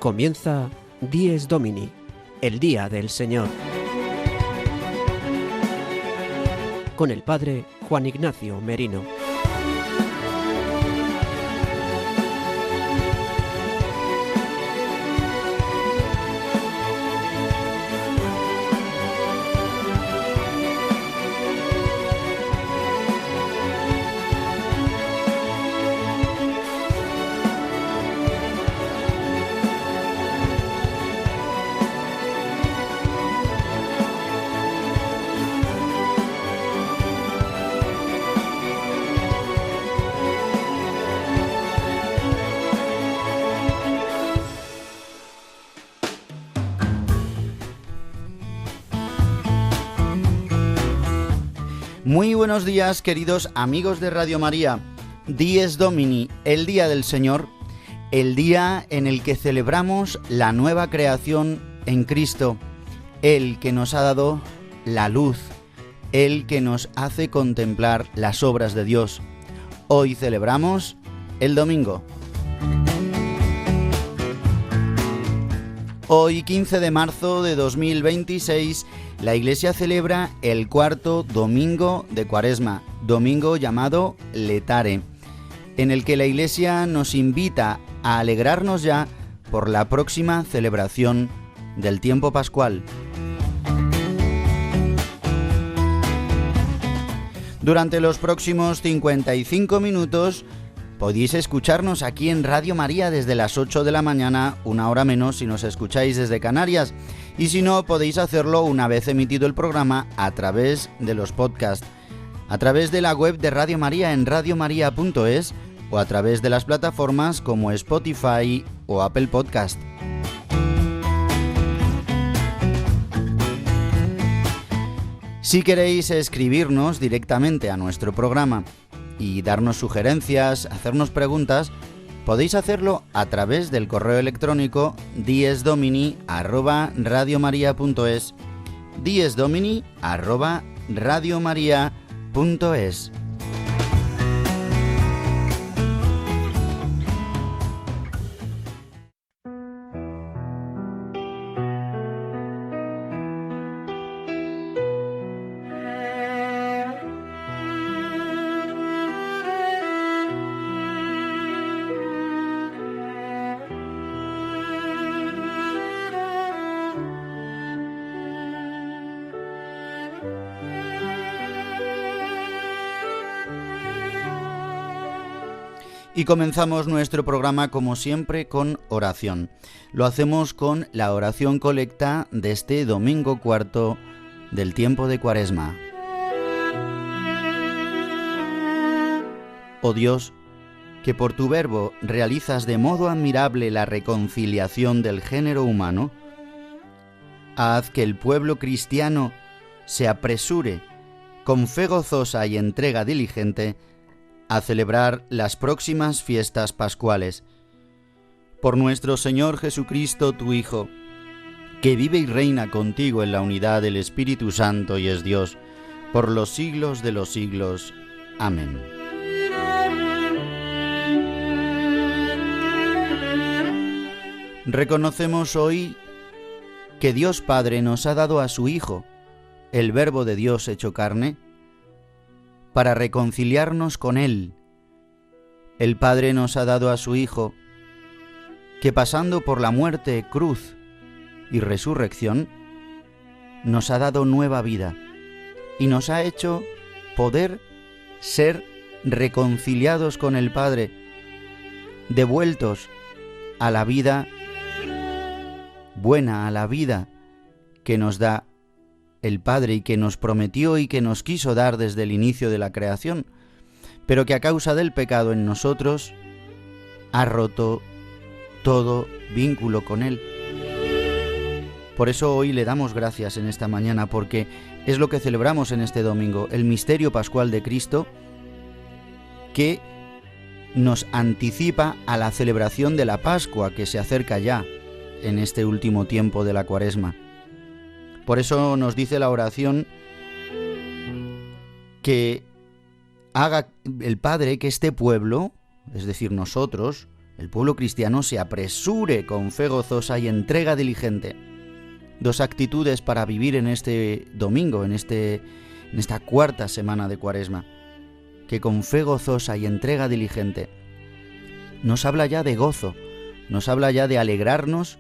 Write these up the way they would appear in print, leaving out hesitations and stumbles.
Comienza Dies Domini, el Día del Señor, con el Padre Juan Ignacio Merino. Muy buenos días, queridos amigos de Radio María. Dies Domini, el Día del Señor, el día en el que celebramos la nueva creación en Cristo, el que nos ha dado la luz, el que nos hace contemplar las obras de Dios. Hoy celebramos el domingo. Hoy, 15 de marzo de 2026, la Iglesia celebra el cuarto domingo de Cuaresma, domingo llamado Letare, en el que la Iglesia nos invita a alegrarnos ya por la próxima celebración del tiempo pascual. Durante los próximos 55 minutos podéis escucharnos aquí en Radio María desde las 8 de la mañana, una hora menos si nos escucháis desde Canarias, y si no, podéis hacerlo una vez emitido el programa a través de los podcasts, a través de la web de Radio María en radiomaria.es o a través de las plataformas como Spotify o Apple Podcast. Si queréis escribirnos directamente a nuestro programa y darnos sugerencias, hacernos preguntas, podéis hacerlo a través del correo electrónico diesdomini@radiomaria.es, diesdomini@radiomaria.es. Y comenzamos nuestro programa como siempre con oración. Lo hacemos con la oración colecta de este domingo cuarto del tiempo de Cuaresma. Oh Dios, que por tu verbo realizas de modo admirable la reconciliación del género humano, haz que el pueblo cristiano se apresure con fe gozosa y entrega diligente a celebrar las próximas fiestas pascuales. Por nuestro Señor Jesucristo, tu Hijo, que vive y reina contigo en la unidad del Espíritu Santo y es Dios, por los siglos de los siglos. Amén. Reconocemos hoy que Dios Padre nos ha dado a su Hijo, el Verbo de Dios hecho carne, para reconciliarnos con Él. El Padre nos ha dado a su Hijo, que pasando por la muerte, cruz y resurrección, nos ha dado nueva vida y nos ha hecho poder ser reconciliados con el Padre, devueltos a la vida buena, a la vida que nos da el Padre y que nos prometió y que nos quiso dar desde el inicio de la creación, pero que a causa del pecado en nosotros ha roto todo vínculo con Él. Por eso hoy le damos gracias en esta mañana, porque es lo que celebramos en este domingo, el misterio pascual de Cristo, que nos anticipa a la celebración de la Pascua que se acerca ya en este último tiempo de la Cuaresma. Por eso nos dice la oración que haga el Padre que este pueblo, es decir, nosotros, el pueblo cristiano se apresure con fe gozosa y entrega diligente. 2 actitudes para vivir en este domingo, en esta cuarta semana de Cuaresma, que con fe gozosa y entrega diligente nos habla ya de gozo, nos habla ya de alegrarnos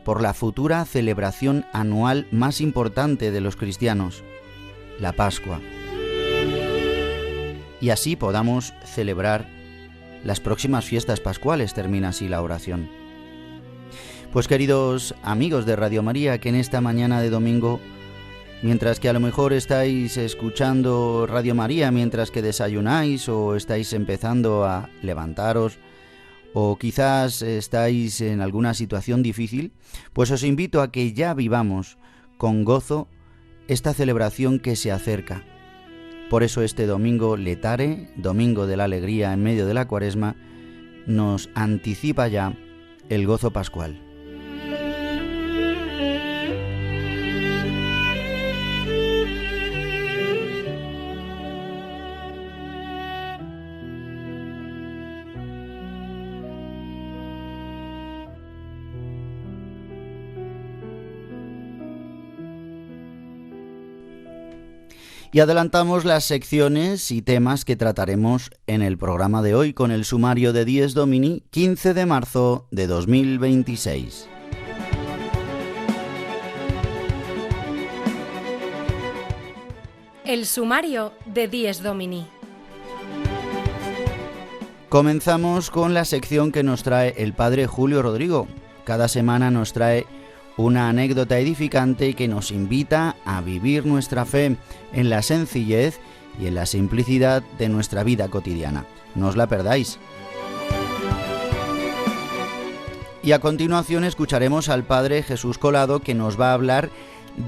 por la futura celebración anual más importante de los cristianos, la Pascua. Y así podamos celebrar las próximas fiestas pascuales, termina así la oración. Pues queridos amigos de Radio María, que en esta mañana de domingo, mientras que a lo mejor estáis escuchando Radio María, mientras que desayunáis o estáis empezando a levantaros, o quizás estáis en alguna situación difícil, pues os invito a que ya vivamos con gozo esta celebración que se acerca. Por eso este domingo Letare, Domingo de la Alegría en medio de la Cuaresma, nos anticipa ya el gozo pascual. Y adelantamos las secciones y temas que trataremos en el programa de hoy con el sumario de Dies Domini, 15 de marzo de 2026. El sumario de Dies Domini. Comenzamos con la sección que nos trae el Padre Julio Rodrigo. Cada semana nos trae una anécdota edificante que nos invita a vivir nuestra fe en la sencillez y en la simplicidad de nuestra vida cotidiana. No os la perdáis. Y a continuación escucharemos al Padre Jesús Colado, que nos va a hablar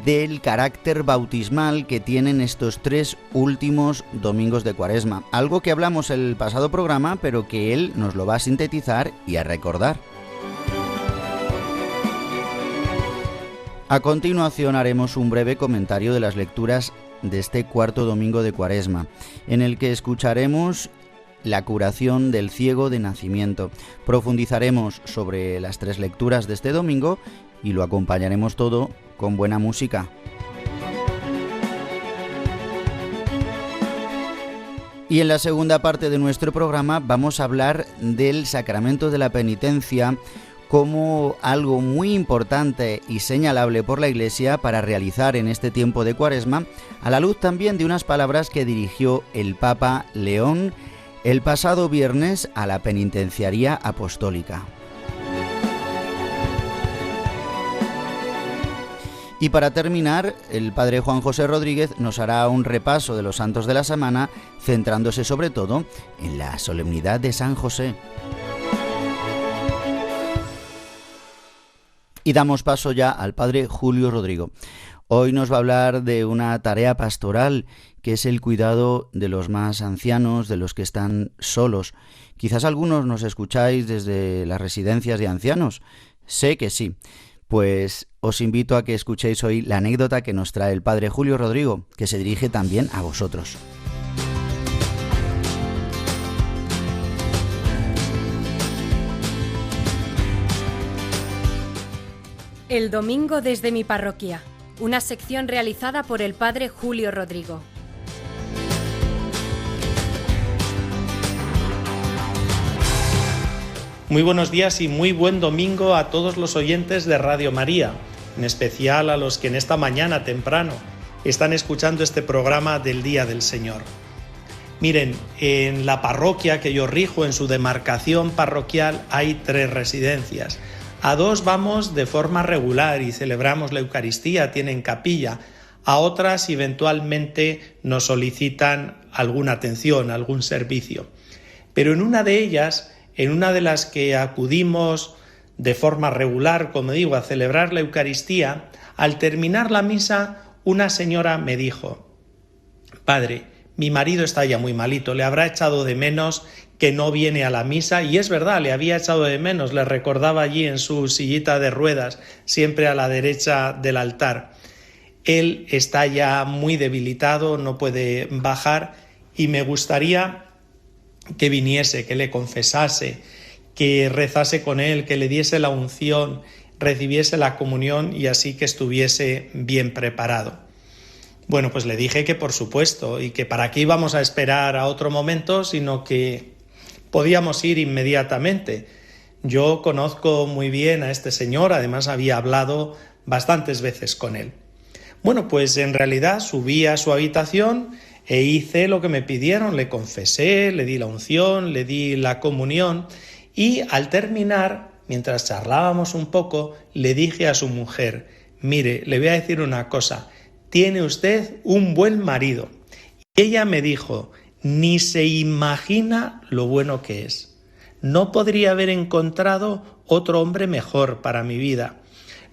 del carácter bautismal que tienen estos 3 últimos domingos de Cuaresma. Algo que hablamos el pasado programa, pero que él nos lo va a sintetizar y a recordar. A continuación haremos un breve comentario de las lecturas de este cuarto domingo de Cuaresma, en el que escucharemos la curación del ciego de nacimiento. Profundizaremos sobre las 3 lecturas de este domingo y lo acompañaremos todo con buena música. Y en la segunda parte de nuestro programa vamos a hablar del sacramento de la penitencia como algo muy importante y señalable por la Iglesia para realizar en este tiempo de Cuaresma, a la luz también de unas palabras que dirigió el Papa León el pasado viernes a la penitenciaría apostólica. Y para terminar, el Padre Juan José Rodríguez nos hará un repaso de los santos de la semana, centrándose sobre todo en la solemnidad de San José. Y damos paso ya al Padre Julio Rodrigo. Hoy nos va a hablar de una tarea pastoral, que es el cuidado de los más ancianos, de los que están solos. Quizás algunos nos escucháis desde las residencias de ancianos. Sé que sí. Pues os invito a que escuchéis hoy la anécdota que nos trae el Padre Julio Rodrigo, que se dirige también a vosotros. El domingo desde mi parroquia, una sección realizada por el Padre Julio Rodrigo. Muy buenos días y muy buen domingo a todos los oyentes de Radio María, en especial a los que en esta mañana temprano están escuchando este programa del Día del Señor. Miren, en la parroquia que yo rijo, en su demarcación parroquial, hay 3 residencias. A 2 vamos de forma regular y celebramos la Eucaristía, tienen capilla. A otras eventualmente nos solicitan alguna atención, algún servicio. Pero en una de ellas, en una de las que acudimos de forma regular, como digo, a celebrar la Eucaristía, al terminar la misa, una señora me dijo: «Padre, mi marido está ya muy malito, le habrá echado de menos que no viene a la misa», y es verdad, le había echado de menos, le recordaba allí en su sillita de ruedas, siempre a la derecha del altar. Él está ya muy debilitado, no puede bajar, y me gustaría que viniese, que le confesase, que rezase con él, que le diese la unción, recibiese la comunión y así que estuviese bien preparado. Bueno, pues le dije que por supuesto, y que para qué íbamos a esperar a otro momento, sino que podíamos ir inmediatamente. Yo conozco muy bien a este señor, además había hablado bastantes veces con él. Bueno, pues en realidad subí a su habitación e hice lo que me pidieron, le confesé, le di la unción, le di la comunión y al terminar, mientras charlábamos un poco, le dije a su mujer: mire, le voy a decir una cosa, tiene usted un buen marido. Y ella me dijo: ni se imagina lo bueno que es. No podría haber encontrado otro hombre mejor para mi vida.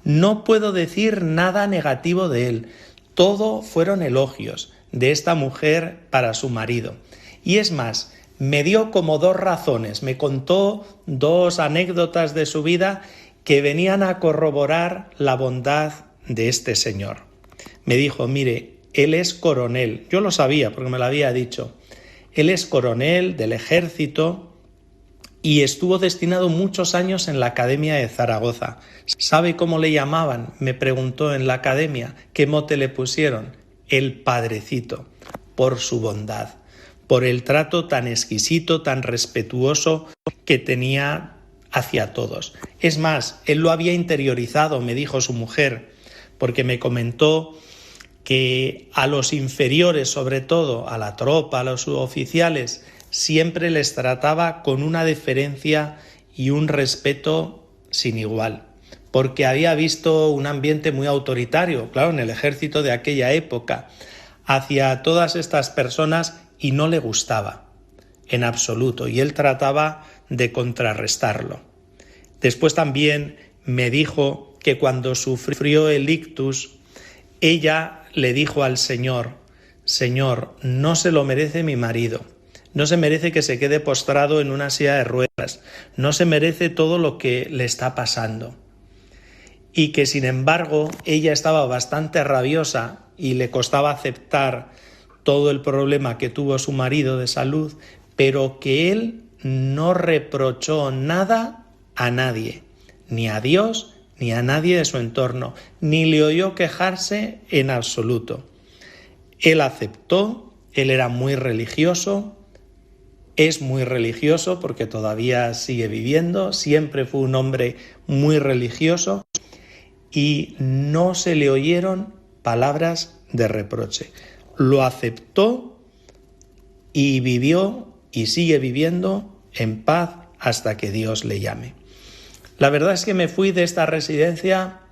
No puedo decir nada negativo de él. Todo fueron elogios de esta mujer para su marido. Y es más, me dio como 2 razones, me contó 2 anécdotas de su vida que venían a corroborar la bondad de este señor. Me dijo: mire, él es coronel. Yo lo sabía porque me lo había dicho. Él es coronel del ejército y estuvo destinado muchos años en la Academia de Zaragoza. ¿Sabe cómo le llamaban? Me preguntó en la academia. ¿Qué mote le pusieron? El Padrecito, por su bondad, por el trato tan exquisito, tan respetuoso que tenía hacia todos. Es más, él lo había interiorizado, me dijo su mujer, porque me comentó que a los inferiores, sobre todo a la tropa, a los suboficiales, siempre les trataba con una deferencia y un respeto sin igual, porque había visto un ambiente muy autoritario, claro, en el ejército de aquella época, hacia todas estas personas y no le gustaba en absoluto, y él trataba de contrarrestarlo. Después también me dijo que cuando sufrió el ictus, ella le dijo al Señor: Señor, no se lo merece mi marido, no se merece que se quede postrado en una silla de ruedas, no se merece todo lo que le está pasando. Y que sin embargo ella estaba bastante rabiosa y le costaba aceptar todo el problema que tuvo su marido de salud, pero que él no reprochó nada a nadie, ni a Dios ni a nadie de su entorno, ni le oyó quejarse en absoluto. Él aceptó, él era muy religioso, es muy religioso porque todavía sigue viviendo, siempre fue un hombre muy religioso y no se le oyeron palabras de reproche. Lo aceptó y vivió y sigue viviendo en paz hasta que Dios le llame. La verdad es que me fui de esta residencia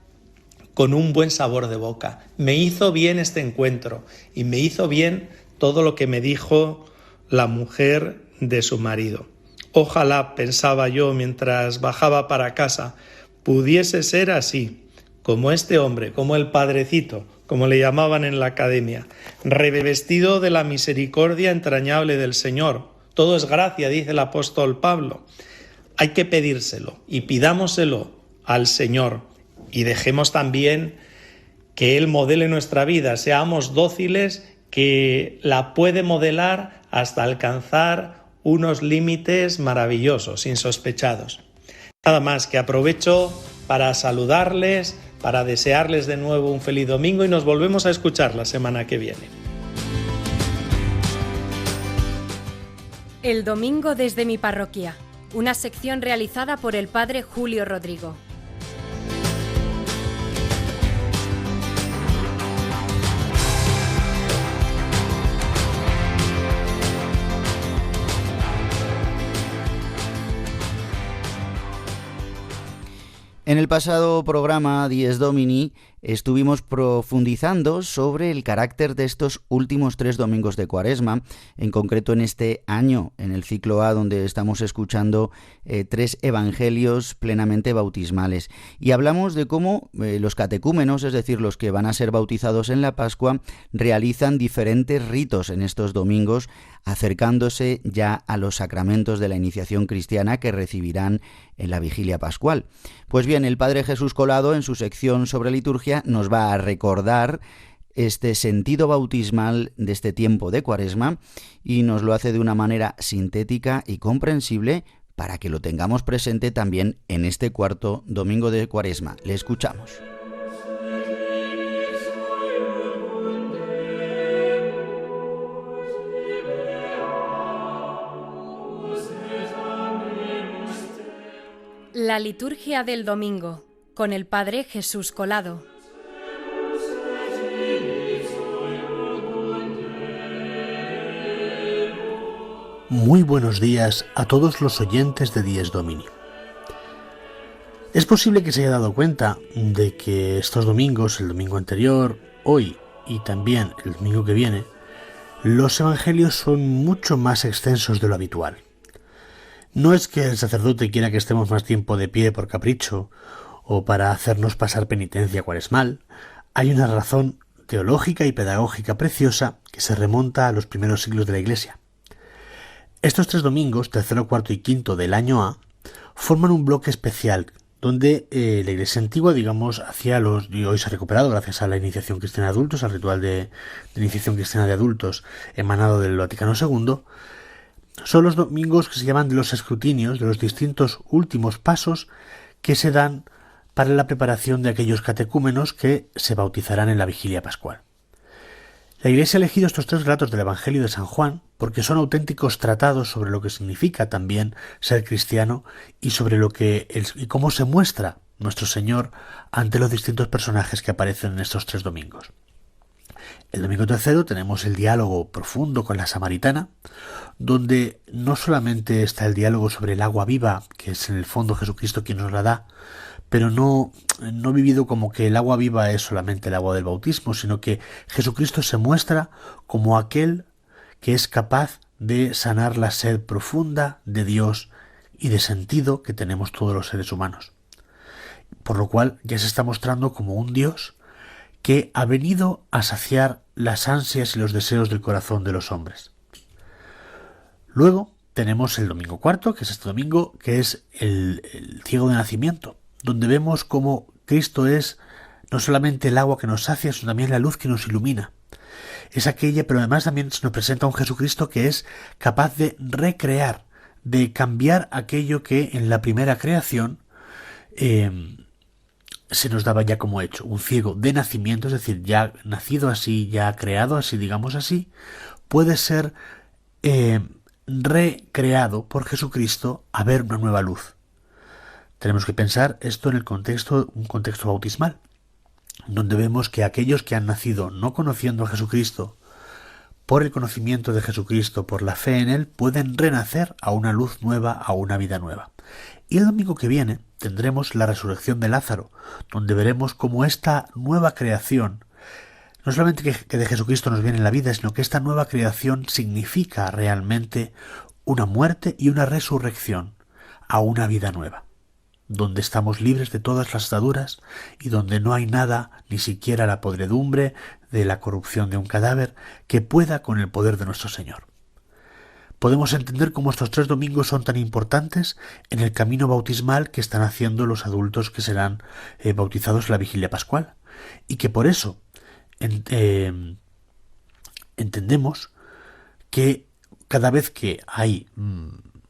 con un buen sabor de boca. Me hizo bien este encuentro y me hizo bien todo lo que me dijo la mujer de su marido. Ojalá, pensaba yo mientras bajaba para casa, pudiese ser así, como este hombre, como el Padrecito, como le llamaban en la academia, revestido de la misericordia entrañable del Señor. Todo es gracia, dice el apóstol Pablo. Hay que pedírselo y pidámoselo al Señor y dejemos también que Él modele nuestra vida, seamos dóciles, que la puede modelar hasta alcanzar unos límites maravillosos, insospechados. Nada más, que aprovecho para saludarles, para desearles de nuevo un feliz domingo y nos volvemos a escuchar la semana que viene. El domingo desde mi parroquia. Una sección realizada por el padre Julio Rodrigo. En el pasado programa Dies Domini estuvimos profundizando sobre el carácter de estos últimos 3 domingos de Cuaresma, en concreto en este año, en el ciclo A, donde estamos escuchando 3 evangelios plenamente bautismales. Y hablamos de cómo los catecúmenos, es decir, los que van a ser bautizados en la Pascua, realizan diferentes ritos en estos domingos, acercándose ya a los sacramentos de la iniciación cristiana que recibirán en la vigilia pascual. Pues bien, el Padre Jesús Colado, en su sección sobre liturgia, nos va a recordar este sentido bautismal de este tiempo de Cuaresma y nos lo hace de una manera sintética y comprensible, para que lo tengamos presente también en este cuarto domingo de Cuaresma. Le escuchamos. La liturgia del domingo, con el Padre Jesús Colado. Muy buenos días a todos los oyentes de Dies Domini. Es posible que se haya dado cuenta de que estos domingos, el domingo anterior, hoy y también el domingo que viene, los evangelios son mucho más extensos de lo habitual. No es que el sacerdote quiera que estemos más tiempo de pie por capricho o para hacernos pasar penitencia cuaresmal. Hay una razón teológica y pedagógica preciosa que se remonta a los primeros siglos de la Iglesia. Estos 3 domingos, tercero, cuarto y quinto del año A, forman un bloque especial donde la Iglesia antigua, hacía y hoy se ha recuperado gracias a la iniciación cristiana de adultos, al ritual de iniciación cristiana de adultos emanado del Vaticano II, son los domingos que se llaman de los escrutinios, de los distintos últimos pasos que se dan para la preparación de aquellos catecúmenos que se bautizarán en la vigilia pascual. La Iglesia ha elegido estos 3 relatos del Evangelio de San Juan porque son auténticos tratados sobre lo que significa también ser cristiano y sobre y cómo se muestra nuestro Señor ante los distintos personajes que aparecen en estos 3 domingos. El domingo tercero tenemos el diálogo profundo con la samaritana, donde no solamente está el diálogo sobre el agua viva, que es en el fondo Jesucristo quien nos la da, pero no vivido como que el agua viva es solamente el agua del bautismo, sino que Jesucristo se muestra como aquel que es capaz de sanar la sed profunda de Dios y de sentido que tenemos todos los seres humanos. Por lo cual ya se está mostrando como un Dios que ha venido a saciar las ansias y los deseos del corazón de los hombres. Luego tenemos el domingo cuarto, que es este domingo, que es el ciego de nacimiento, donde vemos cómo Cristo es no solamente el agua que nos sacia, sino también la luz que nos ilumina. Es aquella, pero además también se nos presenta un Jesucristo que es capaz de recrear, de cambiar aquello que en la primera creación se nos daba ya como hecho. Un ciego de nacimiento, es decir, ya nacido así, ya creado así, digamos así, puede ser recreado por Jesucristo a ver una nueva luz. Tenemos que pensar esto en un contexto bautismal, donde vemos que aquellos que han nacido no conociendo a Jesucristo, por el conocimiento de Jesucristo, por la fe en Él, pueden renacer a una luz nueva, a una vida nueva. Y el domingo que viene tendremos la resurrección de Lázaro, donde veremos cómo esta nueva creación, no solamente que de Jesucristo nos viene la vida, sino que esta nueva creación significa realmente una muerte y una resurrección a una vida nueva, donde estamos libres de todas las ataduras y donde no hay nada, ni siquiera la podredumbre de la corrupción de un cadáver, que pueda con el poder de nuestro Señor. Podemos entender cómo estos 3 domingos son tan importantes en el camino bautismal que están haciendo los adultos que serán bautizados en la vigilia pascual, y que por eso entendemos que cada vez que hay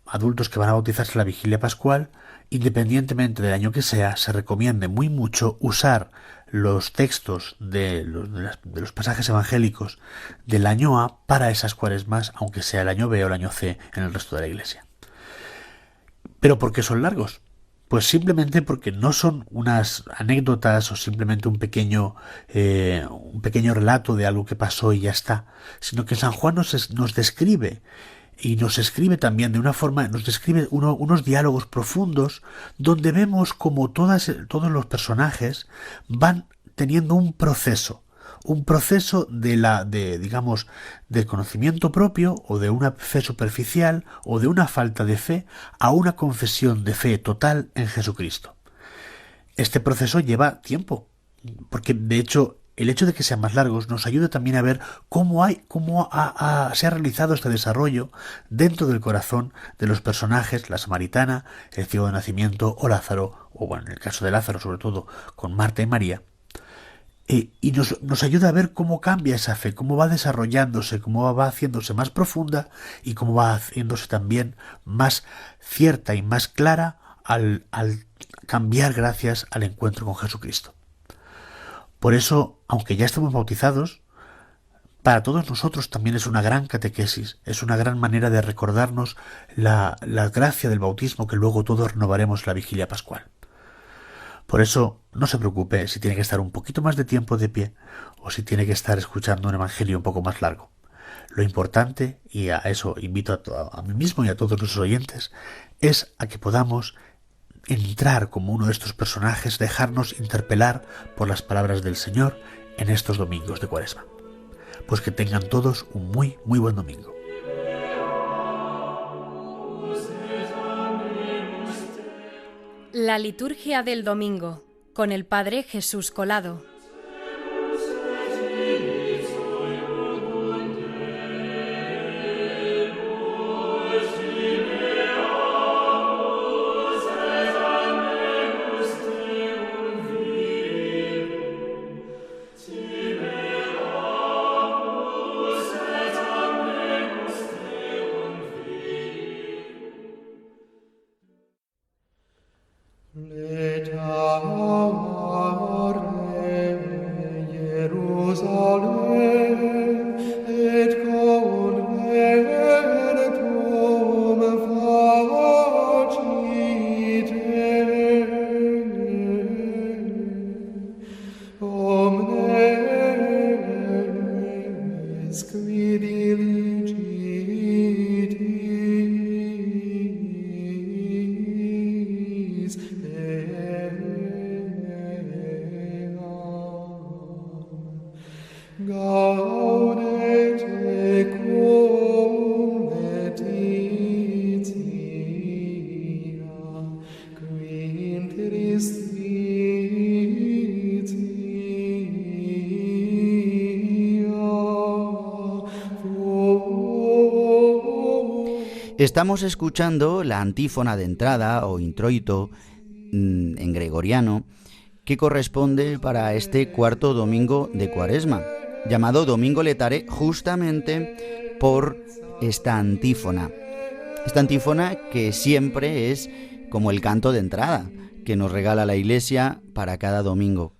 adultos que van a bautizarse en la vigilia pascual, independientemente del año que sea, se recomienda muy mucho usar los textos de los pasajes evangélicos del año A para esas cuaresmas, aunque sea el año B o el año C en el resto de la Iglesia. ¿Pero por qué son largos? Pues simplemente porque no son unas anécdotas o simplemente un pequeño relato de algo que pasó y ya está, sino que San Juan nos describe y nos escribe también de una forma, nos describe unos diálogos profundos donde vemos como todos los personajes van teniendo un proceso del conocimiento propio o de una fe superficial o de una falta de fe a una confesión de fe total en Jesucristo. Este proceso lleva tiempo, porque de hecho el hecho de que sean más largos nos ayuda también a ver cómo se ha realizado este desarrollo dentro del corazón de los personajes, la samaritana, el ciego de nacimiento o Lázaro, o bueno, en el caso de Lázaro sobre todo con Marta y María, y nos ayuda a ver cómo cambia esa fe, cómo va desarrollándose, cómo va haciéndose más profunda y cómo va haciéndose también más cierta y más clara al cambiar gracias al encuentro con Jesucristo. Por eso, aunque ya estamos bautizados, para todos nosotros también es una gran catequesis, es una gran manera de recordarnos la gracia del bautismo que luego todos renovaremos la vigilia pascual. Por eso, no se preocupe si tiene que estar un poquito más de tiempo de pie o si tiene que estar escuchando un evangelio un poco más largo. Lo importante, y a eso invito a mí mismo y a todos los oyentes, es a que podamos entrar como uno de estos personajes, dejarnos interpelar por las palabras del Señor en estos domingos de Cuaresma. Pues que tengan todos un muy, muy buen domingo. La liturgia del domingo, con el Padre Jesús Colado. Estamos escuchando la antífona de entrada o introito en gregoriano que corresponde para este cuarto domingo de Cuaresma, llamado Domingo Letare justamente por esta antífona. Esta antífona que siempre es como el canto de entrada que nos regala la Iglesia para cada domingo.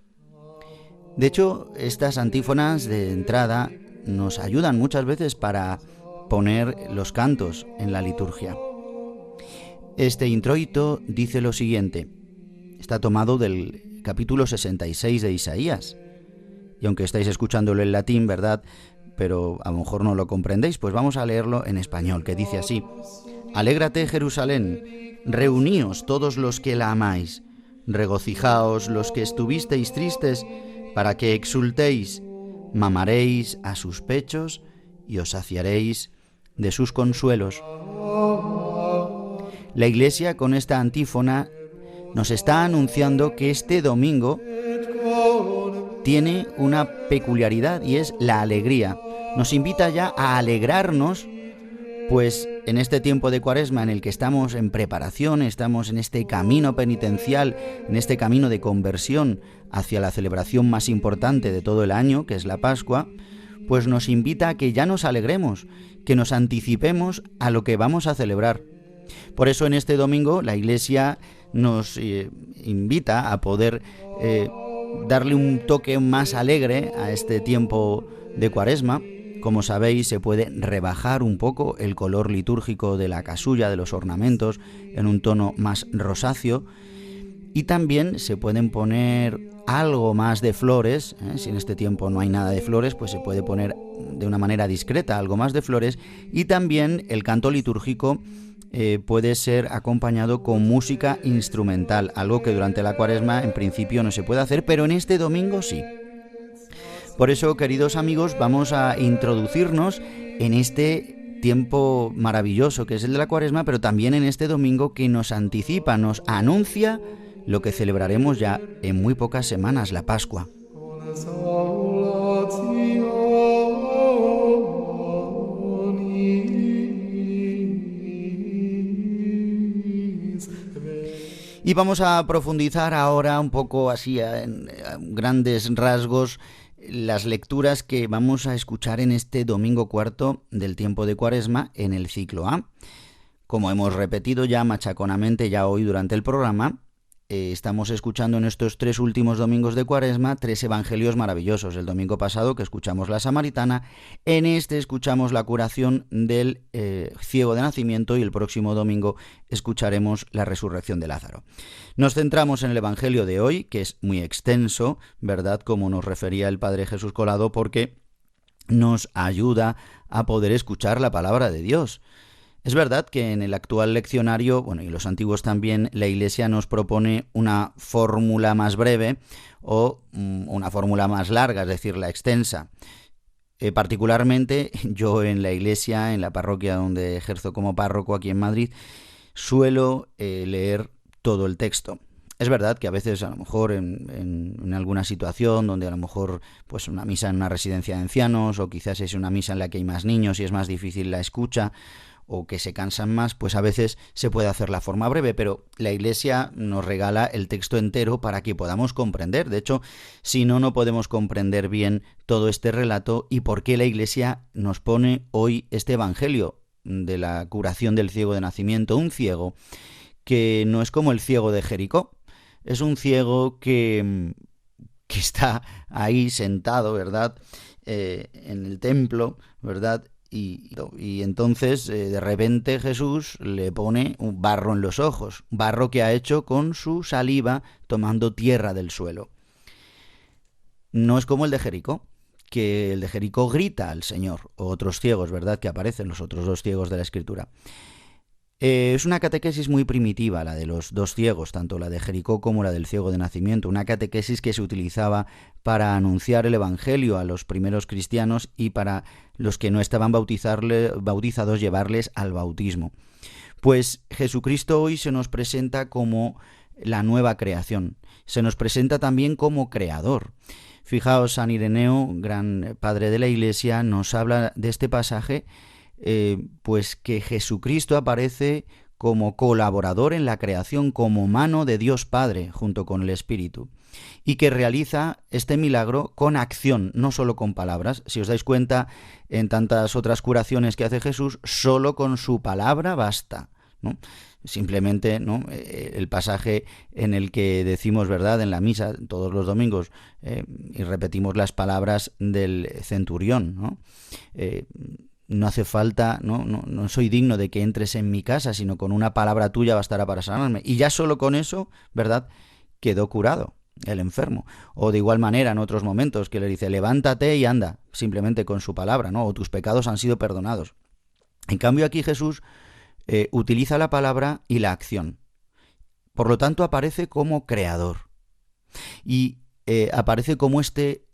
De hecho, estas antífonas de entrada nos ayudan muchas veces para poner los cantos en la liturgia. Este introito dice lo siguiente. Está tomado del capítulo 66 de Isaías. Y aunque estáis escuchándolo en latín, ¿verdad?, pero a lo mejor no lo comprendéis, pues vamos a leerlo en español, que dice así: Alégrate, Jerusalén, reuníos todos los que la amáis, regocijaos los que estuvisteis tristes, para que exultéis, mamaréis a sus pechos y os saciaréis de sus consuelos. La Iglesia con esta antífona nos está anunciando que este domingo tiene una peculiaridad y es la alegría. Nos invita ya a alegrarnos, pues en este tiempo de Cuaresma en el que estamos en preparación, estamos en este camino penitencial, en este camino de conversión hacia la celebración más importante de todo el año, que es la Pascua, pues nos invita a que ya nos alegremos, que nos anticipemos a lo que vamos a celebrar. Por eso en este domingo la Iglesia nos invita a poder darle un toque más alegre a este tiempo de Cuaresma. Como sabéis, se puede rebajar un poco el color litúrgico de la casulla, de los ornamentos, en un tono más rosáceo. Y también se pueden poner algo más de flores, si en este tiempo no hay nada de flores, pues se puede poner de una manera discreta algo más de flores. Y también el canto litúrgico puede ser acompañado con música instrumental, algo que durante la Cuaresma en principio no se puede hacer, pero en este domingo sí. Por eso, queridos amigos, vamos a introducirnos en este tiempo maravilloso que es el de la Cuaresma, pero también en este domingo que nos anticipa, nos anuncia lo que celebraremos ya en muy pocas semanas, la Pascua. Y vamos a profundizar ahora un poco así en grandes rasgos las lecturas que vamos a escuchar en este domingo cuarto del tiempo de Cuaresma en el ciclo A. Como hemos repetido ya machaconamente ya hoy durante el programa, estamos escuchando en estos 3 últimos domingos de Cuaresma 3 evangelios maravillosos. El domingo pasado que escuchamos la Samaritana, en este escuchamos la curación del ciego de nacimiento y el próximo domingo escucharemos la resurrección de Lázaro. Nos centramos en el evangelio de hoy, que es muy extenso, ¿verdad?, como nos refería el Padre Jesús Colado, porque nos ayuda a poder escuchar la palabra de Dios. Es verdad que en el actual leccionario, bueno, y los antiguos también, la Iglesia nos propone una fórmula más breve o una fórmula más larga, es decir, la extensa. Particularmente yo en la Iglesia, en la parroquia donde ejerzo como párroco aquí en Madrid, suelo leer todo el texto. Es verdad que a veces a lo mejor en alguna situación donde a lo mejor pues una misa en una residencia de ancianos o quizás es una misa en la que hay más niños y es más difícil la escucha, o que se cansan más, pues a veces se puede hacer la forma breve, pero la Iglesia nos regala el texto entero para que podamos comprender. De hecho, si no, no podemos comprender bien todo este relato y por qué la Iglesia nos pone hoy este evangelio de la curación del ciego de nacimiento, un ciego que no es como el ciego de Jericó, es un ciego que está ahí sentado, ¿verdad?, en el templo, ¿verdad?, y entonces de repente Jesús le pone un barro en los ojos, barro que ha hecho con su saliva tomando tierra del suelo. No es como el de Jericó, que el de Jericó grita al Señor, o otros ciegos, ¿verdad?, que aparecen, los otros 2 ciegos de la Escritura. Es una catequesis muy primitiva la de los 2 ciegos, tanto la de Jericó como la del ciego de nacimiento, una catequesis que se utilizaba para anunciar el Evangelio a los primeros cristianos y para los que no estaban bautizados llevarles al bautismo. Pues Jesucristo hoy se nos presenta como la nueva creación, se nos presenta también como creador. Fijaos, San Ireneo, gran padre de la Iglesia, nos habla de este pasaje, pues que Jesucristo aparece como colaborador en la creación, como mano de Dios Padre junto con el Espíritu, y que realiza este milagro con acción, no solo con palabras. Si os dais cuenta, en tantas otras curaciones que hace Jesús, solo con su palabra basta, ¿no? Simplemente, ¿no?, el pasaje en el que decimos, ¿verdad?, en la misa todos los domingos y repetimos las palabras del centurión, ¿no? No hace falta, no soy digno de que entres en mi casa, sino con una palabra tuya bastará para sanarme. Y ya solo con eso, ¿verdad?, quedó curado el enfermo. O de igual manera en otros momentos que le dice, levántate y anda, simplemente con su palabra, ¿no?, o tus pecados han sido perdonados. En cambio aquí Jesús utiliza la palabra y la acción. Por lo tanto aparece como creador. Y aparece como este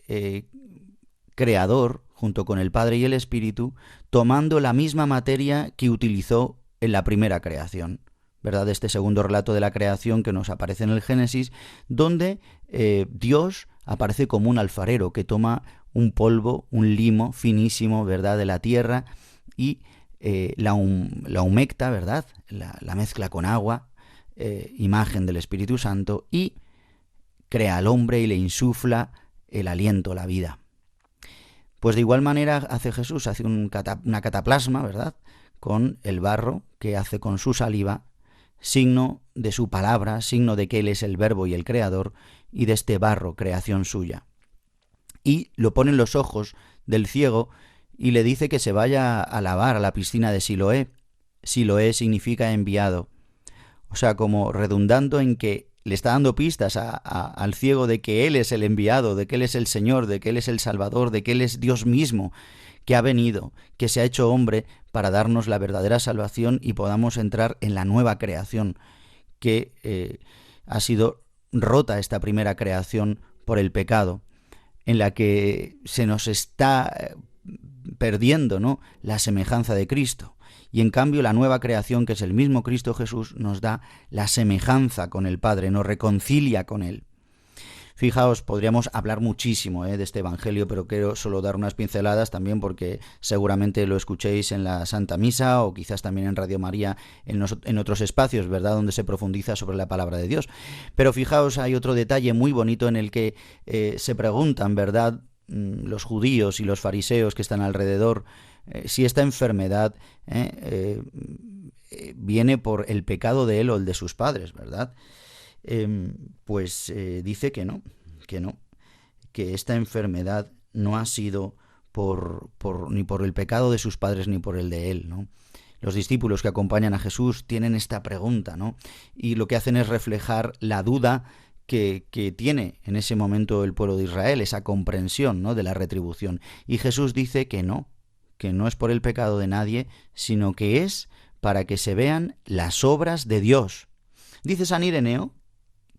creador, junto con el Padre y el Espíritu, tomando la misma materia que utilizó en la primera creación, ¿verdad? Este segundo relato de la creación que nos aparece en el Génesis, donde Dios aparece como un alfarero que toma un polvo, un limo finísimo, ¿verdad?, de la tierra y la humecta, ¿verdad?, la mezcla con agua, imagen del Espíritu Santo, y crea al hombre y le insufla el aliento, la vida. Pues de igual manera hace Jesús, hace una cataplasma, ¿verdad?, con el barro que hace con su saliva, signo de su palabra, signo de que Él es el Verbo y el Creador, y de este barro, creación suya. Y lo pone en los ojos del ciego y le dice que se vaya a lavar a la piscina de Siloé. Siloé significa enviado. O sea, como redundando en que le está dando pistas al ciego de que Él es el enviado, de que Él es el Señor, de que Él es el Salvador, de que Él es Dios mismo, que ha venido, que se ha hecho hombre para darnos la verdadera salvación y podamos entrar en la nueva creación, que ha sido rota esta primera creación por el pecado, en la que se nos está perdiendo, ¿no?, la semejanza de Cristo. Y en cambio la nueva creación, que es el mismo Cristo Jesús, nos da la semejanza con el Padre, nos reconcilia con Él. Fijaos, podríamos hablar muchísimo de este Evangelio, pero quiero solo dar unas pinceladas también porque seguramente lo escuchéis en la Santa Misa o quizás también en Radio María, en otros espacios, ¿verdad?, donde se profundiza sobre la palabra de Dios. Pero fijaos, hay otro detalle muy bonito en el que se preguntan, ¿verdad?, los judíos y los fariseos que están alrededor, si esta enfermedad viene por el pecado de él o el de sus padres, ¿verdad? Dice que no, que esta enfermedad no ha sido ni por el pecado de sus padres ni por el de él, ¿no? Los discípulos que acompañan a Jesús tienen esta pregunta, ¿no? Y lo que hacen es reflejar la duda que tiene en ese momento el pueblo de Israel, esa comprensión, ¿no?, de la retribución. Y Jesús dice que no es por el pecado de nadie, sino que es para que se vean las obras de Dios. Dice San Ireneo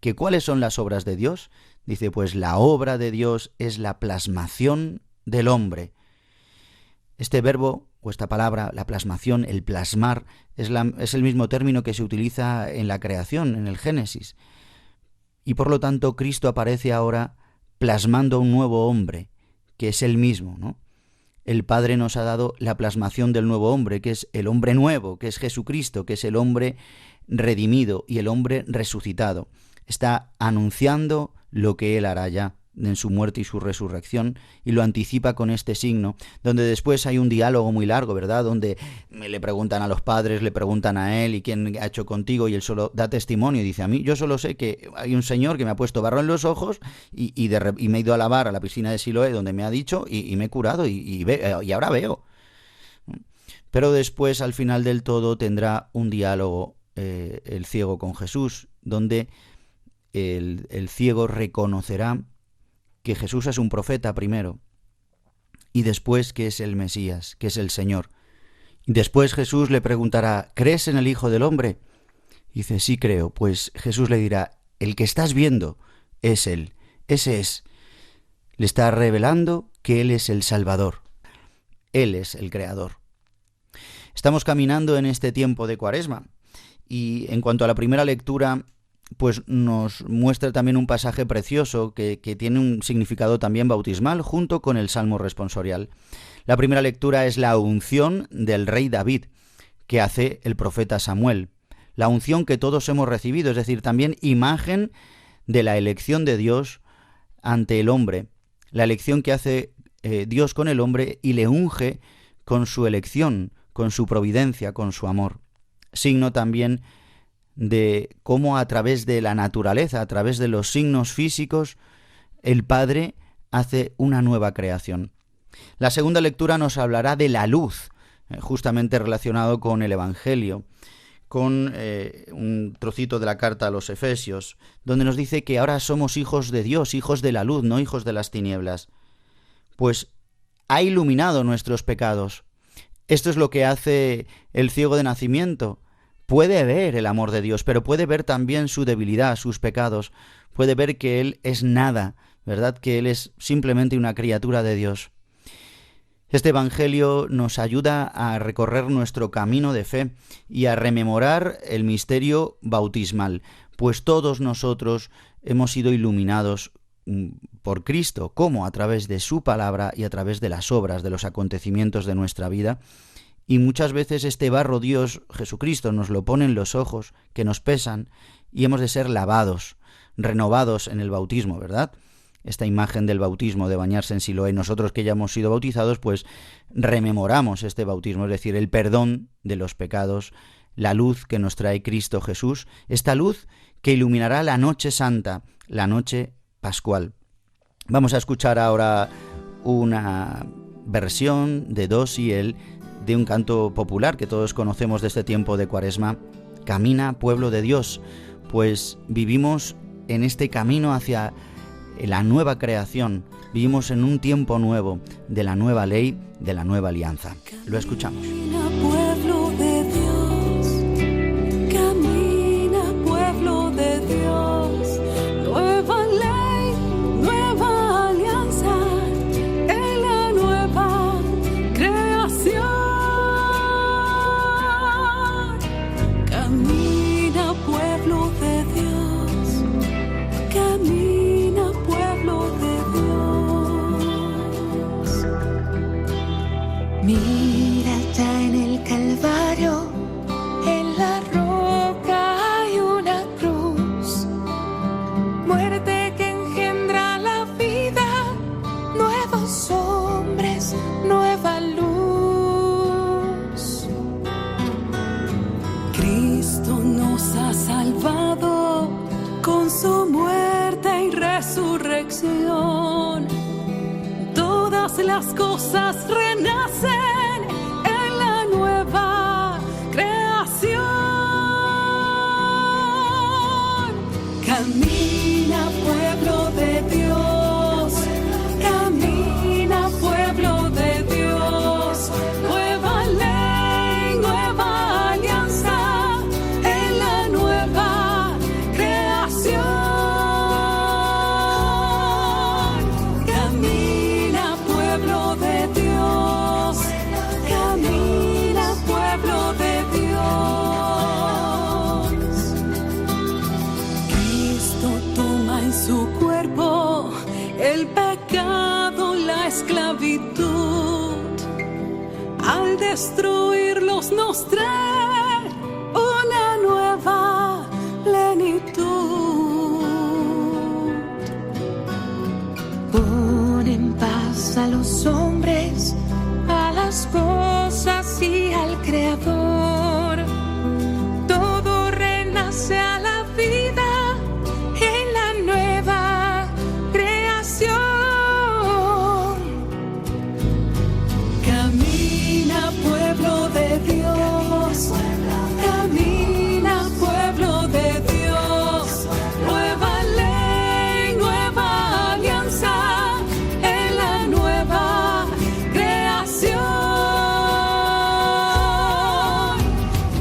que ¿cuáles son las obras de Dios? Dice, pues la obra de Dios es la plasmación del hombre. Este verbo o esta palabra, la plasmación, el plasmar, es el mismo término que se utiliza en la creación, en el Génesis. Y por lo tanto Cristo aparece ahora plasmando un nuevo hombre, que es él mismo, ¿no? El Padre nos ha dado la plasmación del nuevo hombre, que es el hombre nuevo, que es Jesucristo, que es el hombre redimido y el hombre resucitado. Está anunciando lo que él hará ya en su muerte y su resurrección, y lo anticipa con este signo, donde después hay un diálogo muy largo, ¿verdad?, donde le preguntan a los padres, le preguntan a él, ¿y quién ha hecho contigo? Y él solo da testimonio y dice, a mí, yo solo sé que hay un señor que me ha puesto barro en los ojos y me he ido a lavar a la piscina de Siloé, donde me ha dicho, y me he curado y ahora veo. Pero después, al final del todo, tendrá un diálogo el ciego con Jesús, donde el ciego reconocerá que Jesús es un profeta primero, y después que es el Mesías, que es el Señor. Y después Jesús le preguntará, ¿crees en el Hijo del Hombre? Y dice, sí creo. Pues Jesús le dirá, el que estás viendo es Él, ese es. Le está revelando que Él es el Salvador, Él es el Creador. Estamos caminando en este tiempo de Cuaresma, y en cuanto a la primera lectura, pues nos muestra también un pasaje precioso que tiene un significado también bautismal junto con el Salmo responsorial. La primera lectura es la unción del rey David que hace el profeta Samuel. La unción que todos hemos recibido, es decir, también imagen de la elección de Dios ante el hombre. La elección que hace Dios con el hombre y le unge con su elección, con su providencia, con su amor. Signo también de cómo a través de la naturaleza, a través de los signos físicos, el Padre hace una nueva creación. La segunda lectura nos hablará de la luz, justamente relacionado con el Evangelio, con un trocito de la carta a los Efesios, donde nos dice que ahora somos hijos de Dios, hijos de la luz, no hijos de las tinieblas. Pues ha iluminado nuestros pecados. Esto es lo que hace el ciego de nacimiento. Puede ver el amor de Dios, pero puede ver también su debilidad, sus pecados. Puede ver que Él es nada, ¿verdad? Que Él es simplemente una criatura de Dios. Este Evangelio nos ayuda a recorrer nuestro camino de fe y a rememorar el misterio bautismal, pues todos nosotros hemos sido iluminados por Cristo, como a través de su palabra y a través de las obras, de los acontecimientos de nuestra vida. Y muchas veces este barro Dios, Jesucristo, nos lo pone en los ojos, que nos pesan, y hemos de ser lavados, renovados en el bautismo, ¿verdad? Esta imagen del bautismo, de bañarse en Siloé, nosotros que ya hemos sido bautizados, pues rememoramos este bautismo, es decir, el perdón de los pecados, la luz que nos trae Cristo Jesús, esta luz que iluminará la noche santa, la noche pascual. Vamos a escuchar ahora una versión de Dos y Él, de un canto popular que todos conocemos de este tiempo de Cuaresma, Camina, pueblo de Dios, pues vivimos en este camino hacia la nueva creación, vivimos en un tiempo nuevo, de la nueva ley, de la nueva alianza. Lo escuchamos. Camina, pueblo de Dios, camina, pueblo de Dios, nueva ley, nueva alianza, en la nueva creación. Camina, pueblo de Dios, camina, pueblo Mira ya en el Calvario, en la roca hay una cruz, muerte que engendra la vida, nuevos hombres, nueva luz. Cristo nos ha salvado con su muerte y resurrección. Todas las cosas renacen en la nueva creación. Camina, pueblo de Dios, camina, pueblo de Dios. Nueva ley, nueva alianza en la nueva creación. Camina, pueblo de Dios, camina, pueblo de Dios. Cristo toma en su cuerpo el pecado, la esclavitud. Al destruirlos nos trae una nueva plenitud. Pon en paz a los hombres, a las cosas y al Creador. Todo renace a la vida en la nueva creación. Camina, pueblo de Dios, camina, pueblo de Dios. Nueva ley, nueva alianza en la nueva creación.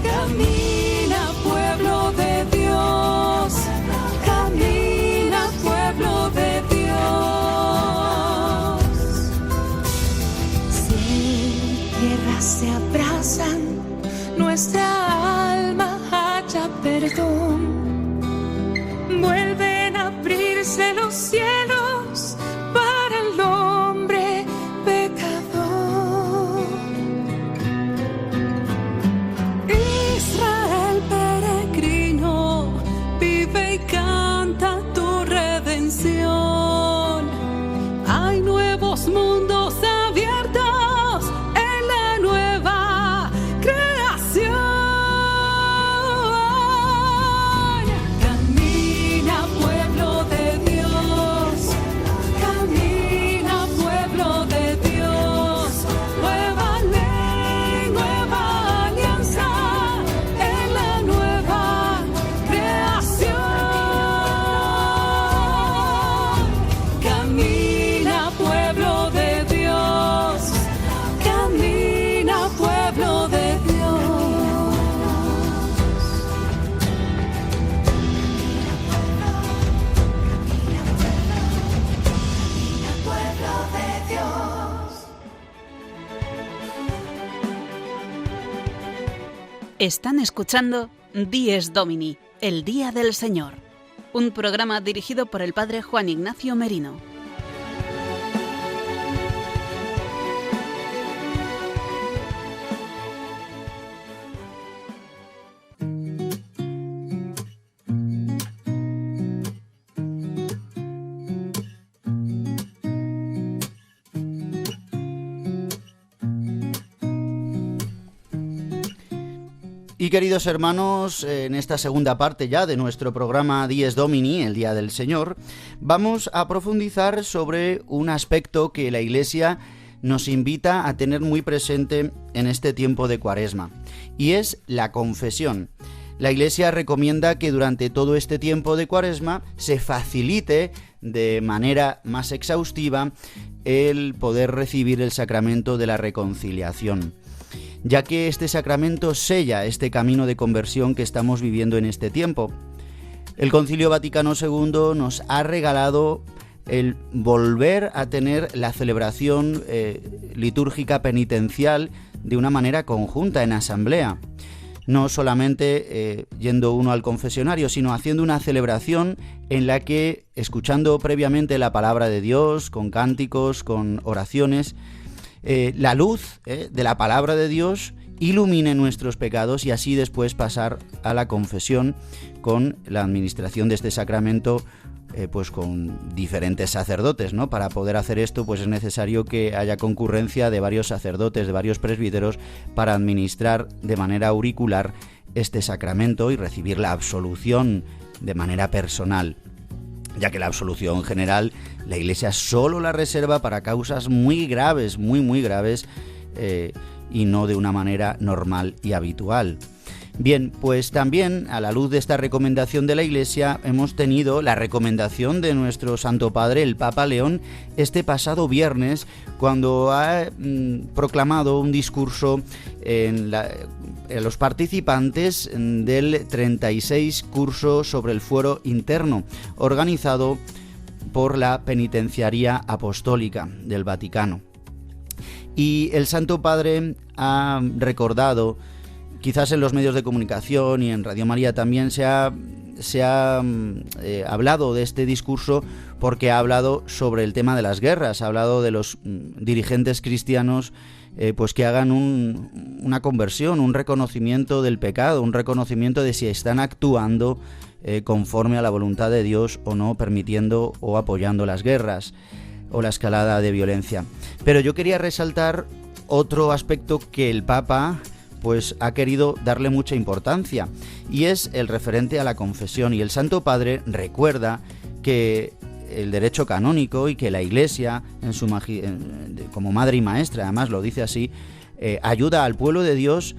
Camina, pueblo de Dios, camina, pueblo de Dios. Cielo y tierra se abrazan, nuestra alma halla perdón. Vuelven a abrirse los cielos para el hombre pecador. Israel peregrino, vive y canta tu redención. Hay nuevos mundos abiertos en la nueva creación. Camina, pueblo de Dios, camina, pueblo de Dios. Nueva ley, nueva alianza en la nueva creación. Camina, pueblo de Dios, camina, pueblo de Dios. Pueblo de Dios. Están escuchando Dies Domini, el Día del Señor, un programa dirigido por el Padre Juan Ignacio Merino. Y queridos hermanos, en esta segunda parte ya de nuestro programa Dies Domini, el Día del Señor, vamos a profundizar sobre un aspecto que la Iglesia nos invita a tener muy presente en este tiempo de Cuaresma, y es la confesión. La Iglesia recomienda que durante todo este tiempo de Cuaresma se facilite de manera más exhaustiva el poder recibir el sacramento de la reconciliación, ya que este sacramento sella este camino de conversión que estamos viviendo en este tiempo. El Concilio Vaticano II nos ha regalado el volver a tener la celebración litúrgica penitencial de una manera conjunta en asamblea. No solamente yendo uno al confesionario, sino haciendo una celebración en la que, escuchando previamente la palabra de Dios, con cánticos, con oraciones, la luz de la palabra de Dios ilumine nuestros pecados y así después pasar a la confesión con la administración de este sacramento, pues con diferentes sacerdotes, ¿no? Para poder hacer esto, pues es necesario que haya concurrencia de varios sacerdotes, de varios presbíteros, para administrar de manera auricular este sacramento y recibir la absolución de manera personal, ya que la absolución general la Iglesia solo la reserva para causas muy graves, muy graves, y no de una manera normal y habitual. Bien, pues también a la luz de esta recomendación de la Iglesia hemos tenido la recomendación de nuestro Santo Padre, el Papa León, este pasado viernes, cuando ha proclamado un discurso a los participantes del 36 curso sobre el fuero interno, organizado por la Penitenciaría Apostólica del Vaticano. Y el Santo Padre ha recordado, quizás en los medios de comunicación y en Radio María también se ha hablado de este discurso, porque ha hablado sobre el tema de las guerras, ha hablado de los dirigentes cristianos pues que hagan una conversión, un reconocimiento del pecado, un reconocimiento de si están actuando conforme a la voluntad de Dios o no, permitiendo o apoyando las guerras o la escalada de violencia. Pero yo quería resaltar otro aspecto que el Papa pues ha querido darle mucha importancia, y es el referente a la confesión. Y el Santo Padre recuerda que el derecho canónico y que la Iglesia, como madre y maestra, además lo dice así, ayuda al pueblo de Dios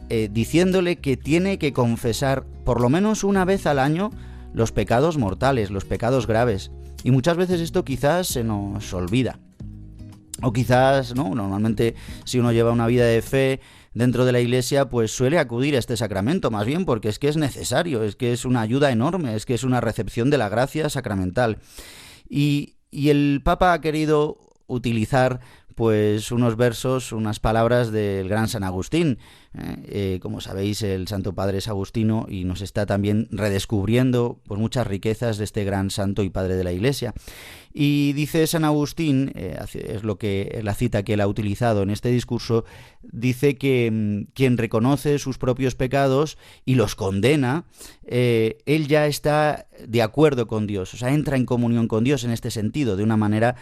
diciéndole que tiene que confesar por lo menos una vez al año los pecados mortales, los pecados graves. Y muchas veces esto quizás se nos olvida. O quizás, ¿no? Normalmente, si uno lleva una vida de fe dentro de la Iglesia, pues suele acudir a este sacramento, más bien porque es que es necesario, es que es una ayuda enorme, es que es una recepción de la gracia sacramental. Y el Papa ha querido utilizar pues unos versos, unas palabras del gran San Agustín. Como sabéis, el Santo Padre es agustino y nos está también redescubriendo pues muchas riquezas de este gran santo y padre de la Iglesia. Y dice San Agustín, es la cita que él ha utilizado en este discurso, dice que quien reconoce sus propios pecados y los condena, él ya está de acuerdo con Dios, o sea, entra en comunión con Dios en este sentido, de una manera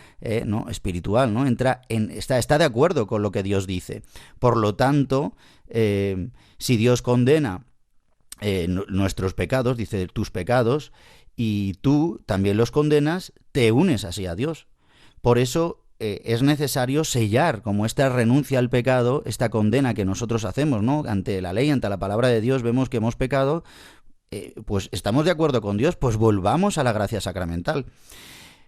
no espiritual, ¿no? Está de acuerdo con lo que Dios dice. Por lo tanto, si Dios condena nuestros pecados, dice tus pecados, y tú también los condenas, te unes así a Dios. Por eso es necesario sellar como esta renuncia al pecado, esta condena que nosotros hacemos, ¿no? Ante la ley, ante la palabra de Dios, vemos que hemos pecado, pues estamos de acuerdo con Dios, pues volvamos a la gracia sacramental.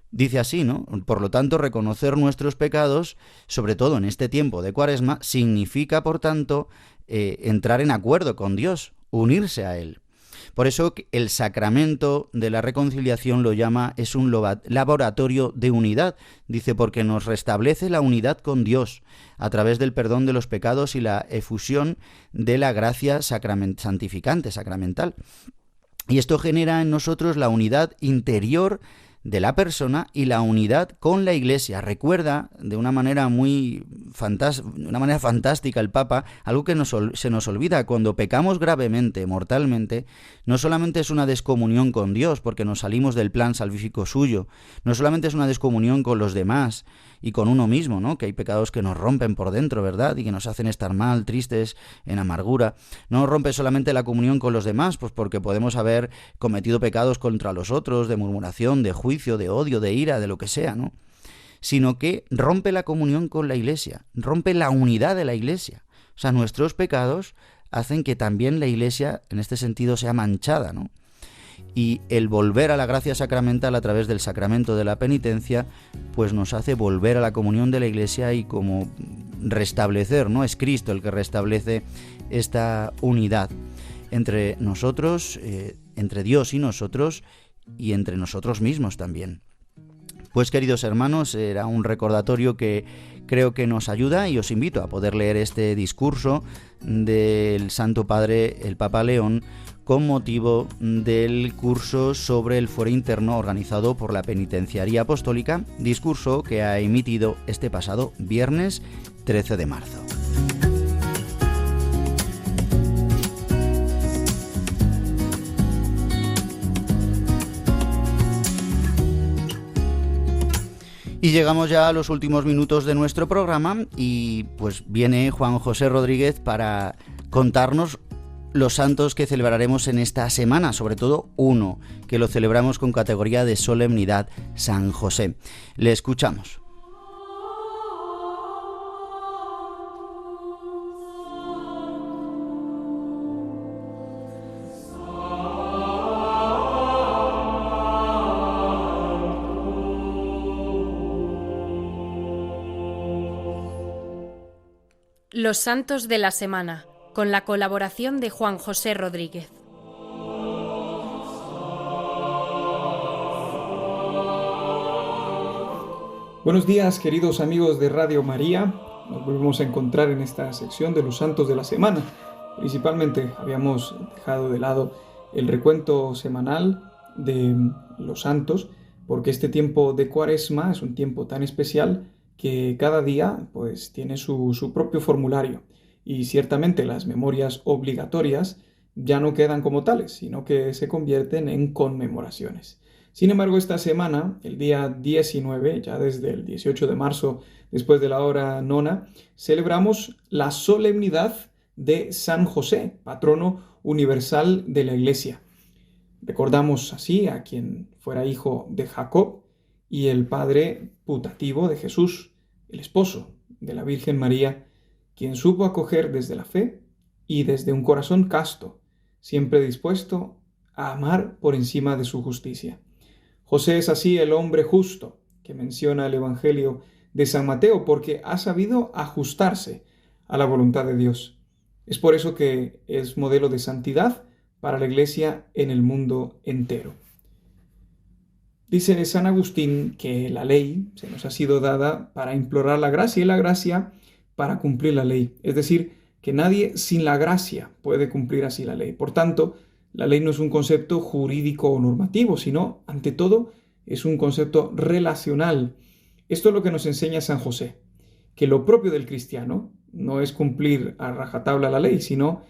Dice así, ¿no? Por lo tanto, reconocer nuestros pecados, sobre todo en este tiempo de Cuaresma, significa, por tanto, entrar en acuerdo con Dios, unirse a Él. Por eso el sacramento de la reconciliación lo llama, es un laboratorio de unidad. Dice, porque nos restablece la unidad con Dios a través del perdón de los pecados y la efusión de la gracia santificante, sacramental. Y esto genera en nosotros la unidad interior de la persona y la unidad con la Iglesia. Recuerda de una manera fantástica el Papa algo que se nos olvida: cuando pecamos gravemente, mortalmente, no solamente es una descomunión con Dios porque nos salimos del plan salvífico suyo, no solamente es una descomunión con los demás y con uno mismo, ¿no? Que hay pecados que nos rompen por dentro, ¿verdad? Y que nos hacen estar mal, tristes, en amargura. No rompe solamente la comunión con los demás, pues porque podemos haber cometido pecados contra los otros, de murmuración, de juicio, de odio, de ira, de lo que sea, ¿no? Sino que rompe la comunión con la Iglesia, rompe la unidad de la Iglesia. O sea, nuestros pecados hacen que también la Iglesia, en este sentido, sea manchada, ¿no? Y el volver a la gracia sacramental a través del sacramento de la penitencia, pues nos hace volver a la comunión de la Iglesia y como restablecer, ¿no? Es Cristo el que restablece esta unidad entre nosotros, entre Dios y nosotros, y entre nosotros mismos también. Pues, queridos hermanos, era un recordatorio que creo que nos ayuda, y os invito a poder leer este discurso del Santo Padre, el Papa León, con motivo del curso sobre el fuero interno organizado por la Penitenciaría Apostólica, discurso que ha emitido este pasado viernes 13 de marzo. Y llegamos ya a los últimos minutos de nuestro programa y pues viene Juan José Rodríguez para contarnos los santos que celebraremos en esta semana, sobre todo uno, que lo celebramos con categoría de solemnidad, San José. Le escuchamos. Los santos de la semana, con la colaboración de Juan José Rodríguez. Buenos días, queridos amigos de Radio María. Nos volvemos a encontrar en esta sección de los santos de la semana. Principalmente habíamos dejado de lado el recuento semanal de los santos, porque este tiempo de Cuaresma es un tiempo tan especial que cada día pues tiene su propio formulario, y ciertamente las memorias obligatorias ya no quedan como tales, sino que se convierten en conmemoraciones. Sin embargo, esta semana, el día 19, ya desde el 18 de marzo, después de la hora nona, celebramos la solemnidad de San José, patrono universal de la Iglesia. Recordamos así a quien fuera hijo de Jacob y el padre putativo de Jesús, el esposo de la Virgen María, quien supo acoger desde la fe y desde un corazón casto, siempre dispuesto a amar por encima de su justicia. José es así el hombre justo que menciona el Evangelio de San Mateo, porque ha sabido ajustarse a la voluntad de Dios. Es por eso que es modelo de santidad para la Iglesia en el mundo entero. Dice San Agustín que la ley se nos ha sido dada para implorar la gracia y la gracia para cumplir la ley. Es decir, que nadie sin la gracia puede cumplir así la ley. Por tanto, la ley no es un concepto jurídico o normativo, sino, ante todo, es un concepto relacional. Esto es lo que nos enseña San José, que lo propio del cristiano no es cumplir a rajatabla la ley, sino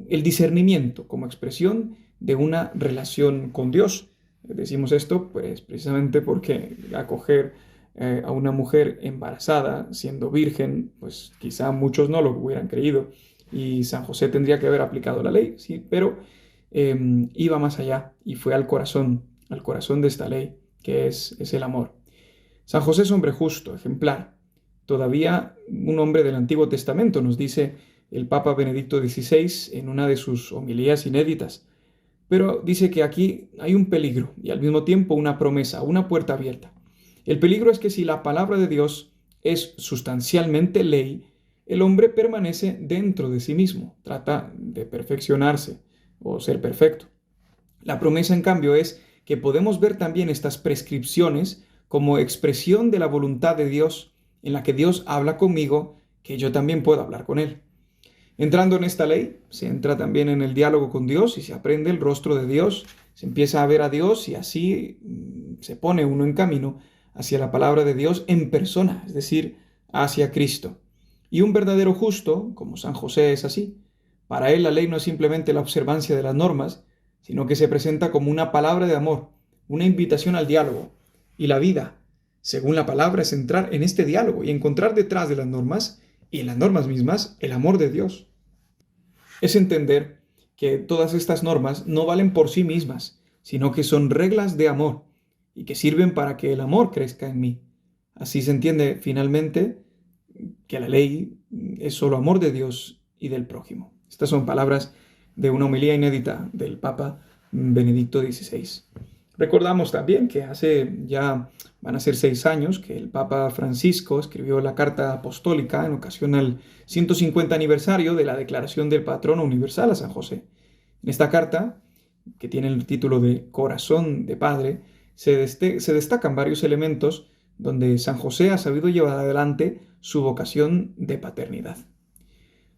el discernimiento como expresión de una relación con Dios. Decimos esto pues precisamente porque acoger a una mujer embarazada siendo virgen, pues quizá muchos no lo hubieran creído y San José tendría que haber aplicado la ley, sí, pero iba más allá y fue al corazón de esta ley, que es el amor. San José es hombre justo, ejemplar, todavía un hombre del Antiguo Testamento, nos dice el Papa Benedicto XVI en una de sus homilías inéditas. Pero dice que aquí hay un peligro y al mismo tiempo una promesa, una puerta abierta. El peligro es que si la palabra de Dios es sustancialmente ley, el hombre permanece dentro de sí mismo, trata de perfeccionarse o ser perfecto. La promesa, en cambio, es que podemos ver también estas prescripciones como expresión de la voluntad de Dios, en la que Dios habla conmigo, que yo también puedo hablar con Él. Entrando en esta ley, se entra también en el diálogo con Dios y se aprende el rostro de Dios, se empieza a ver a Dios y así se pone uno en camino hacia la palabra de Dios en persona, es decir, hacia Cristo. Y un verdadero justo, como San José, es así. Para él la ley no es simplemente la observancia de las normas, sino que se presenta como una palabra de amor, una invitación al diálogo. Y la vida, según la palabra, es entrar en este diálogo y encontrar detrás de las normas y en las normas mismas el amor de Dios. Es entender que todas estas normas no valen por sí mismas, sino que son reglas de amor y que sirven para que el amor crezca en mí. Así se entiende finalmente que la ley es solo amor de Dios y del prójimo. Estas son palabras de una homilía inédita del Papa Benedicto XVI. Recordamos también que van a ser 6 años que el Papa Francisco escribió la Carta Apostólica en ocasión al 150 aniversario de la declaración del patrono universal a San José. En esta carta, que tiene el título de Corazón de Padre, se destacan varios elementos donde San José ha sabido llevar adelante su vocación de paternidad.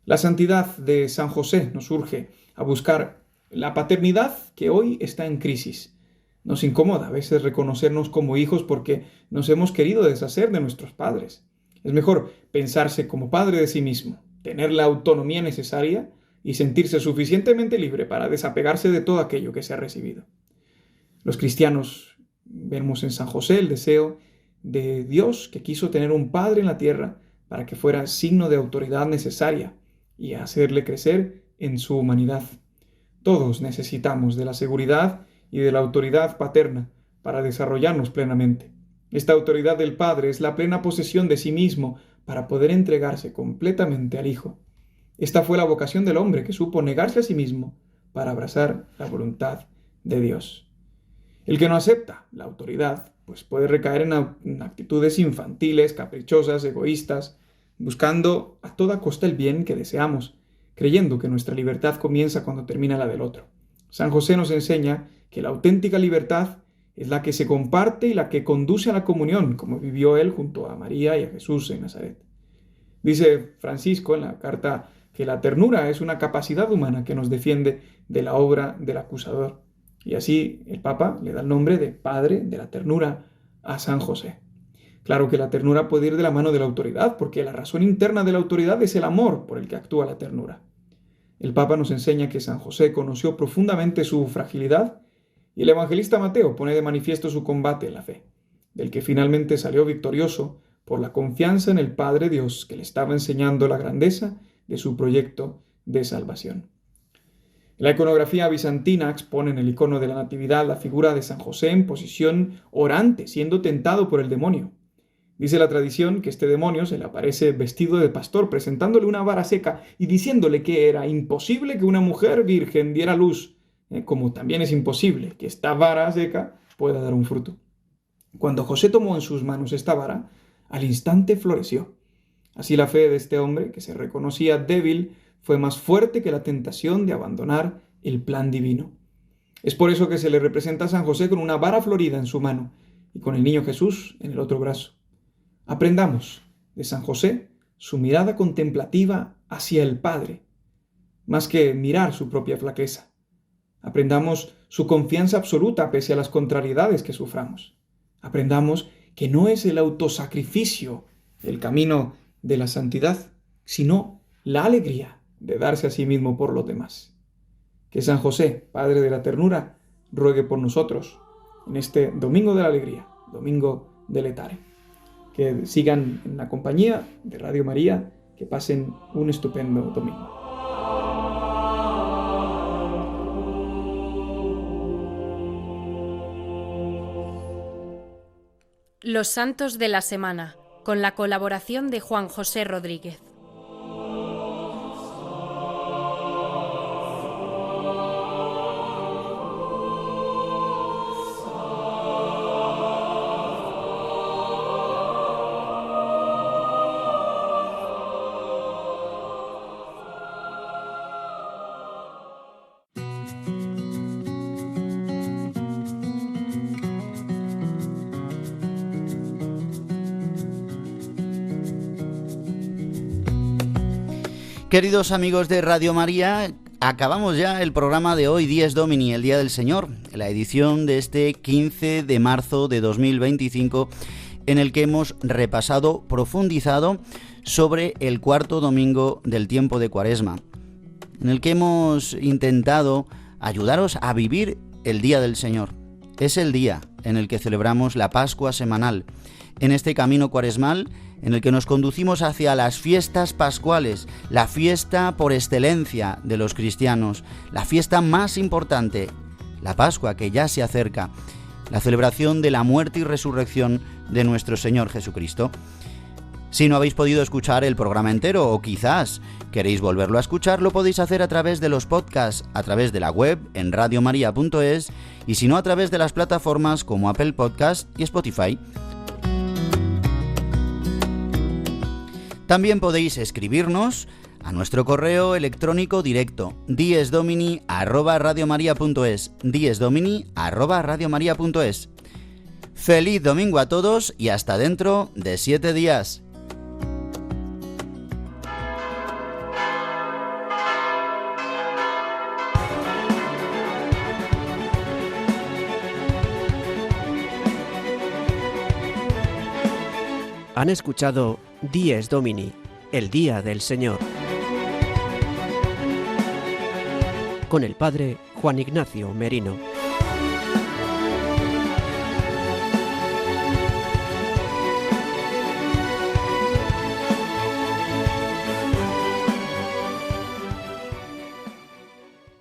La santidad de San José nos urge a buscar la paternidad que hoy está en crisis. Nos incomoda a veces reconocernos como hijos porque nos hemos querido deshacer de nuestros padres. Es mejor pensarse como padre de sí mismo, tener la autonomía necesaria y sentirse suficientemente libre para desapegarse de todo aquello que se ha recibido. Los cristianos vemos en San José el deseo de Dios, que quiso tener un padre en la tierra para que fuera signo de autoridad necesaria y hacerle crecer en su humanidad. Todos necesitamos de la seguridad y de la autoridad paterna para desarrollarnos plenamente. Esta autoridad del Padre es la plena posesión de sí mismo para poder entregarse completamente al Hijo. Esta fue la vocación del hombre, que supo negarse a sí mismo para abrazar la voluntad de Dios. El que no acepta la autoridad, pues puede recaer en actitudes infantiles, caprichosas, egoístas, buscando a toda costa el bien que deseamos, creyendo que nuestra libertad comienza cuando termina la del otro. San José nos enseña que la auténtica libertad es la que se comparte y la que conduce a la comunión, como vivió él junto a María y a Jesús en Nazaret. Dice Francisco en la carta que la ternura es una capacidad humana que nos defiende de la obra del acusador. Y así el Papa le da el nombre de Padre de la Ternura a San José. Claro que la ternura puede ir de la mano de la autoridad, porque la razón interna de la autoridad es el amor por el que actúa la ternura. El Papa nos enseña que San José conoció profundamente su fragilidad y el evangelista Mateo pone de manifiesto su combate en la fe, del que finalmente salió victorioso por la confianza en el Padre Dios que le estaba enseñando la grandeza de su proyecto de salvación. La iconografía bizantina expone en el icono de la Natividad la figura de San José en posición orante, siendo tentado por el demonio. Dice la tradición que este demonio se le aparece vestido de pastor, presentándole una vara seca y diciéndole que era imposible que una mujer virgen diera luz, como también es imposible que esta vara seca pueda dar un fruto. Cuando José tomó en sus manos esta vara, al instante floreció. Así la fe de este hombre, que se reconocía débil, fue más fuerte que la tentación de abandonar el plan divino. Es por eso que se le representa a San José con una vara florida en su mano y con el niño Jesús en el otro brazo. Aprendamos de San José su mirada contemplativa hacia el Padre, más que mirar su propia flaqueza. Aprendamos su confianza absoluta pese a las contrariedades que suframos. Aprendamos que no es el autosacrificio el camino de la santidad, sino la alegría de darse a sí mismo por los demás. Que San José, Padre de la Ternura, ruegue por nosotros en este Domingo de la Alegría, Domingo de Letare. Que sigan en la compañía de Radio María, que pasen un estupendo domingo. Los Santos de la Semana, con la colaboración de Juan José Rodríguez. Queridos amigos de Radio María, acabamos ya el programa de hoy, Dies Domini, el Día del Señor, la edición de este 15 de marzo de 2025, en el que hemos repasado, profundizado sobre el cuarto domingo del tiempo de Cuaresma, en el que hemos intentado ayudaros a vivir el Día del Señor. Es el día en el que celebramos la Pascua semanal, en este camino cuaresmal en el que nos conducimos hacia las fiestas pascuales, la fiesta por excelencia de los cristianos, la fiesta más importante, la Pascua que ya se acerca, la celebración de la muerte y resurrección de nuestro Señor Jesucristo. Si no habéis podido escuchar el programa entero o quizás queréis volverlo a escuchar, lo podéis hacer a través de los podcasts, a través de la web en radiomaria.es y si no a través de las plataformas como Apple Podcast y Spotify. También podéis escribirnos a nuestro correo electrónico directo diesdomini@radiomaria.es, diesdomini@radiomaria.es. Feliz domingo a todos y hasta dentro de 7 días. Han escuchado Dies Domini, el Día del Señor, con el Padre Juan Ignacio Merino.